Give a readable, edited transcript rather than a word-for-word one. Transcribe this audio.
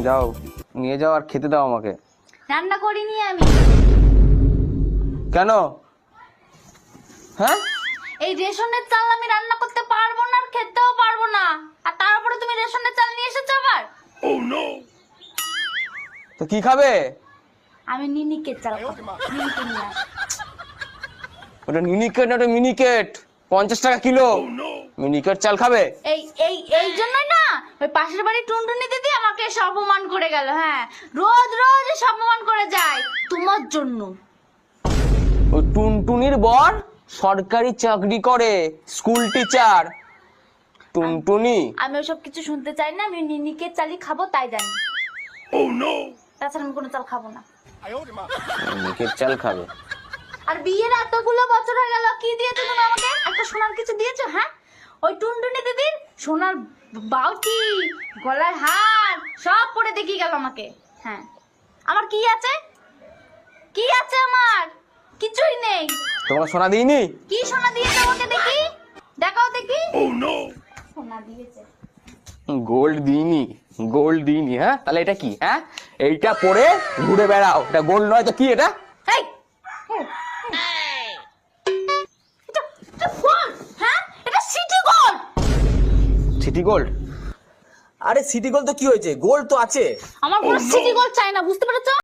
যাও নিয়ে যাও আর খেতে দাও আমাকে। রান্না করিনি আমি। কেন? হ্যাঁ, এই রেশনের চাল আমি রান্না করতে পারবো না আর খেতেও পারবো না, আর তারপরে তুমি রেশনের চাল নিয়ে এসেছো আবার। তো কি খাবে? আমি নিনিকের চাল খাবো। নিনিকে নিয়ে আস। ওটা মিনিকেট না, ওটা মিনিকেট, 50 টাকা কিলো। মিনিকেট চাল খাবে? এই এই এই জন্যই না ওই পাশের বাড়ি টুনটুনি দিদি আমাকে এসে অপমান করে গেল। হ্যাঁ, রোজ রোজ এসে অপমান করে যায় তোমার জন্য। ওই টুনটুনির বর সরকারি চাকরি করে, স্কুল টিচার। টুনটুনি আমি ওসব কিছু শুনতে চাই না, আমি নিনিকের চালই খাবো তাই জানি। তাছাড়া আমি কোনো চাল খাবো না। মিনিকেট চাল খাবে? আর বিয়ের এতগুলো বছর হয়ে গেল, কি দিয়েছো তুমি আমাকে? একটা সোনার কিছু দিয়েছো? হ্যাঁ, ওই টুনটুনি দিদির সোনার বাউটি, গলার হার সব পরে দেখিয়ে গেল আমাকে। হ্যাঁ, আমার কি আছে? কি আছে আমার? কিছুই নেই। তোমার সোনা দিইনি? কি সোনা দিয়েছে আমাকে দেখি? দেখাও দেখি। সোনা দিয়েছে। গোল্ড দিইনি, গোল্ড দিইনি। হ্যাঁ, তাহলে এটা কি? হ্যাঁ, এইটা পরে ঘুরে বেড়াও, এটা গোল্ড নয় তো কি এটা? এই এটা গোল্ড। হ্যাঁ, এটা সিটি গোল্ড। City gold? আরে সিটি গোল্ড তো কি হয়েছে, গোল্ড তো আছে। আমার কোনো সিটি গোল্ড চাই না, বুঝতে পেরেছো?